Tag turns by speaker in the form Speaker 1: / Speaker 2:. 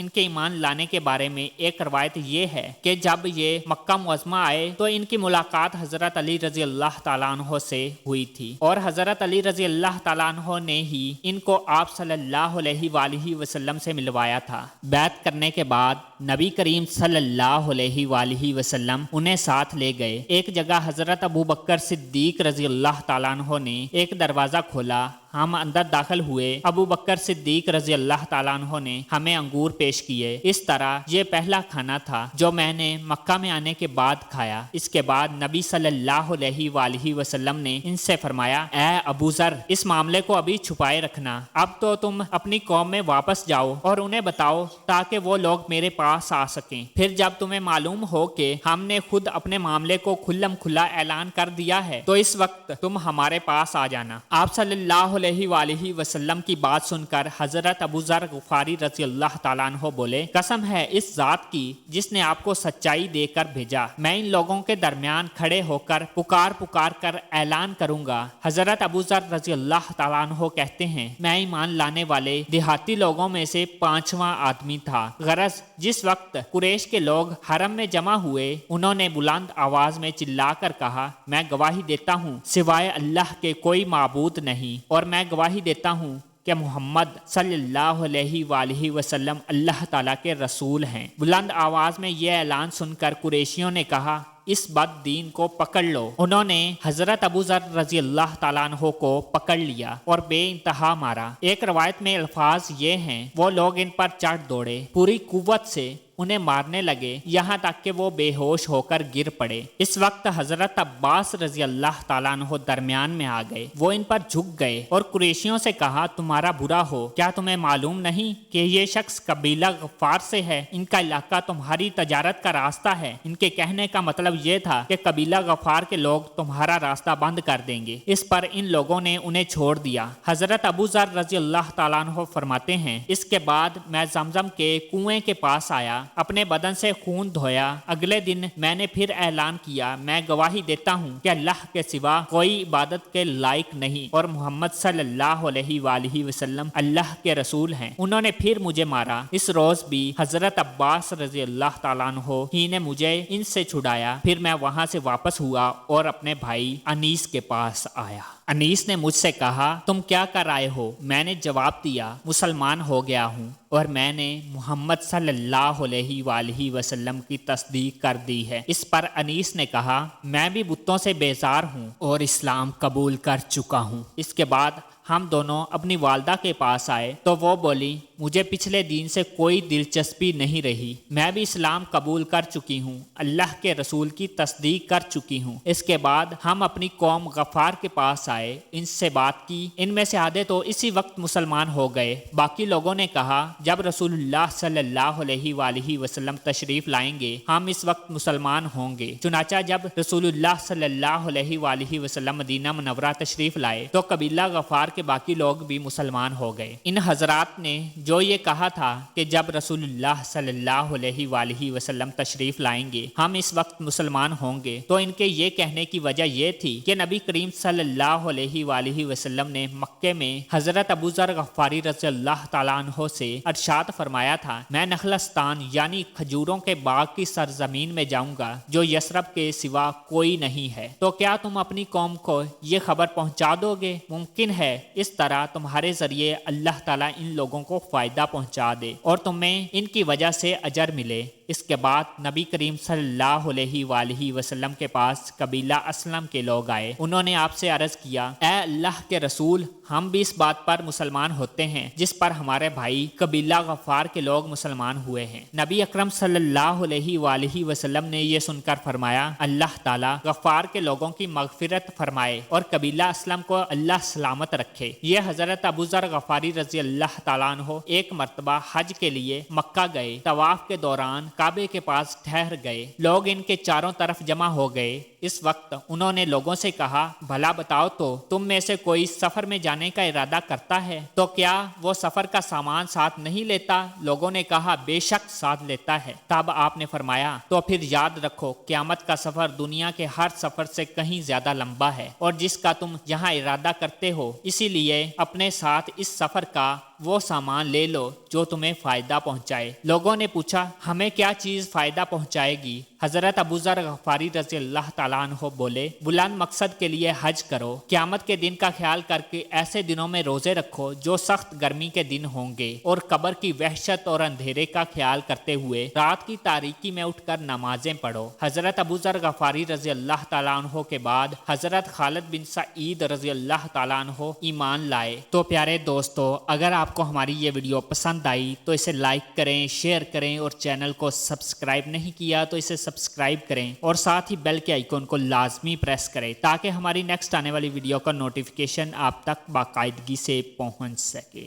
Speaker 1: ان کے ایمان لانے کے بارے میں ایک روایت یہ ہے کہ جب یہ مکہ معظمہ آئے تو ان کی ملاقات حضرت علی رضی اللہ تعالیٰ عنہ سے ہوئی تھی اور حضرت علی رضی اللہ تعالیٰ عنہ نے ہی ان کو آپ صلی اللہ علیہ وآلہ وسلم سے ملوایا تھا۔ بیعت کرنے کے بعد نبی کریم صلی اللہ علیہ وآلہ وسلم انہیں ساتھ لے گئے۔ ایک جگہ حضرت ابو بکر صدیق رضی اللہ تعالیٰ عنہ نے ایک دروازہ کھولا، ہم اندر داخل ہوئے۔ ابو بکر صدیق رضی اللہ تعالیٰ عنہ نے ہمیں انگور پیش کیے۔ اس طرح یہ پہلا کھانا تھا جو میں نے مکہ میں آنے کے بعد کھایا۔ اس کے بعد نبی صلی اللہ علیہ وآلہ وسلم نے ان سے فرمایا، اے ابو ذر، اس معاملے کو ابھی چھپائے رکھنا، اب تو تم اپنی قوم میں واپس جاؤ اور انہیں بتاؤ تاکہ وہ لوگ میرے پاس آ سکیں۔ پھر جب تمہیں معلوم ہو کہ ہم نے خود اپنے معاملے کو کھلم کھلا اعلان کر دیا ہے تو اس وقت تم ہمارے پاس آ جانا۔ آپ صلی اللہ علیہ وآلہ وسلم کی بات سن کر حضرت ابو ذر غفاری رضی اللہ تعالیٰ عنہ بولے، قسم ہے اس ذات کی جس نے آپ کو سچائی دے کر بھیجا، میں ان لوگوں کے درمیان کھڑے ہو کر پکار کر اعلان کروں گا۔ حضرت ابو ذر رضی اللہ تعالیٰ عنہ کہتے ہیں، میں ایمان لانے والے دیہاتی لوگوں میں سے 5واں آدمی تھا۔ غرض جس وقت قریش کے لوگ حرم میں جمع ہوئے انہوں نے بلند آواز میں چلا کر کہا، میں گواہی دیتا ہوں سوائے اللہ کے کوئی معبود نہیں، اور میں گواہی دیتا ہوں کہ محمد صلی اللہ علیہ وآلہ وسلم اللہ تعالیٰ کے رسول ہیں۔ بلند آواز میں یہ اعلان سن کر قریشیوں نے کہا، اس بد دین کو پکڑ لو۔ انہوں نے حضرت ابو ذر رضی اللہ تعالیٰ عنہ کو پکڑ لیا اور بے انتہا مارا۔ ایک روایت میں الفاظ یہ ہیں، وہ لوگ ان پر چڑھ دوڑے، پوری قوت سے انہیں مارنے لگے یہاں تک کہ وہ بے ہوش ہو کر گر پڑے۔ اس وقت حضرت عباس رضی اللہ تعالیٰ عنہ درمیان میں آ گئے، وہ ان پر جھک گئے اور قریشیوں سے کہا، تمہارا برا ہو، کیا تمہیں معلوم نہیں کہ یہ شخص قبیلہ غفار سے ہے؟ ان کا علاقہ تمہاری تجارت کا راستہ ہے۔ ان کے کہنے کا مطلب یہ تھا کہ قبیلہ غفار کے لوگ تمہارا راستہ بند کر دیں گے۔ اس پر ان لوگوں نے انہیں چھوڑ دیا۔ حضرت ابو ذر رضی اللہ تعالیٰ عنہ فرماتے ہیں، اس کے بعد میں زمزم کے کنویں کے پاس آیا، اپنے بدن سے خون دھویا۔ اگلے دن میں نے پھر اعلان کیا، میں گواہی دیتا ہوں کہ اللہ کے سوا کوئی عبادت کے لائق نہیں اور محمد صلی اللہ علیہ وآلہ وسلم اللہ کے رسول ہیں۔ انہوں نے پھر مجھے مارا۔ اس روز بھی حضرت عباس رضی اللہ تعالیٰ عنہ ہی نے مجھے ان سے چھڑایا۔ پھر میں وہاں سے واپس ہوا اور اپنے بھائی انیس کے پاس آیا۔ انیس نے مجھ سے کہا، تم کیا کر آئے ہو؟ میں نے جواب دیا، مسلمان ہو گیا ہوں اور میں نے محمد صلی اللہ علیہ وآلہ وسلم کی تصدیق کر دی ہے۔ اس پر انیس نے کہا، میں بھی بتوں سے بیزار ہوں اور اسلام قبول کر چکا ہوں۔ اس کے بعد ہم دونوں اپنی والدہ کے پاس آئے تو وہ بولی، مجھے پچھلے دین سے کوئی دلچسپی نہیں رہی، میں بھی اسلام قبول کر چکی ہوں، اللہ کے رسول کی تصدیق کر چکی ہوں۔ اس کے بعد ہم اپنی قوم غفار کے پاس آئے، ان سے بات کی، ان میں سے آدھے تو اسی وقت مسلمان ہو گئے۔ باقی لوگوں نے کہا، جب رسول اللہ صلی اللہ علیہ وآلہ وسلم تشریف لائیں گے ہم اس وقت مسلمان ہوں گے۔ چنانچہ جب رسول اللہ صلی اللہ علیہ وآلہ وسلم مدینہ منورہ تشریف لائے تو قبیلہ غفار کے باقی لوگ بھی مسلمان ہو گئے۔ ان حضرات نے جو یہ کہا تھا کہ جب رسول اللہ صلی اللہ علیہ وآلہ وسلم تشریف لائیں گے ہم اس وقت مسلمان ہوں گے، تو ان کے یہ کہنے کی وجہ یہ تھی کہ نبی کریم صلی اللہ علیہ وآلہ وسلم نے مکے میں حضرت ابو ذر غفاری رضی اللہ تعالیٰ عنہ سے ارشاد فرمایا تھا، میں نخلستان یعنی کھجوروں کے باغ کی سرزمین میں جاؤں گا جو یثرب کے سوا کوئی نہیں ہے، تو کیا تم اپنی قوم کو یہ خبر پہنچا دو گے؟ ممکن ہے اس طرح تمہارے ذریعے اللہ تعالیٰ ان لوگوں کو فائدہ پہنچا دے اور تمہیں ان کی وجہ سے اجر ملے۔ اس کے بعد نبی کریم صلی اللہ علیہ وآلہ وسلم کے پاس قبیلہ اسلم کے لوگ آئے۔ انہوں نے آپ سے عرض کیا، اے اللہ کے رسول، ہم بھی اس بات پر مسلمان ہوتے ہیں جس پر ہمارے بھائی قبیلہ غفار کے لوگ مسلمان ہوئے ہیں۔ نبی اکرم صلی اللہ علیہ وآلہ وسلم نے یہ سن کر فرمایا، اللہ تعالیٰ غفار کے لوگوں کی مغفرت فرمائے اور قبیلہ اسلم کو اللہ سلامت رکھے۔ یہ حضرت ابو ذر غفاری رضی اللہ تعالیٰ عنہ ایک مرتبہ حج کے لیے مکہ گئے۔ طواف کے دوران کعبے کے پاس ٹھہر گئے، لوگ ان کے چاروں طرف جمع ہو گئے۔ اس وقت انہوں نے لوگوں سے کہا، بھلا بتاؤ تو تم میں سے کوئی سفر میں جانے کا ارادہ کرتا ہے تو کیا وہ سفر کا سامان ساتھ نہیں لیتا؟ لوگوں نے کہا، بے شک ساتھ لیتا ہے۔ تب آپ نے فرمایا، تو پھر یاد رکھو قیامت کا سفر دنیا کے ہر سفر سے کہیں زیادہ لمبا ہے، اور جس کا تم یہاں ارادہ کرتے ہو اسی لیے اپنے ساتھ اس سفر کا وہ سامان لے لو جو تمہیں فائدہ پہنچائے۔ لوگوں نے پوچھا ہمیں کیا چیز فائدہ پہنچائے گی؟ حضرت ابوذر غفاری رضی اللہ تعالیٰ عنہ بولے بلند مقصد کے لیے حج کرو، قیامت کے دن کا خیال کر کے ایسے دنوں میں روزے رکھو جو سخت گرمی کے دن ہوں گے، اور قبر کی وحشت اور اندھیرے کا خیال کرتے ہوئے رات کی تاریکی میں اٹھ کر نمازیں پڑھو۔ حضرت ابوذر غفاری رضی اللہ تعالیٰ عنہ کے بعد حضرت خالد بن سعید رضی اللہ تعالیٰ عنہ ایمان لائے۔ تو پیارے دوستو، اگر آپ کو ہماری یہ ویڈیو پسند آئی تو اسے لائک کریں، شیئر کریں، اور چینل کو سبسکرائب نہیں کیا تو اسے سبسکرائب کریں، اور ساتھ ہی بیل کے آئیکن کو لازمی پریس کریں تاکہ ہماری نیکسٹ آنے والی ویڈیو کا نوٹیفیکیشن آپ تک باقاعدگی سے پہنچ سکے۔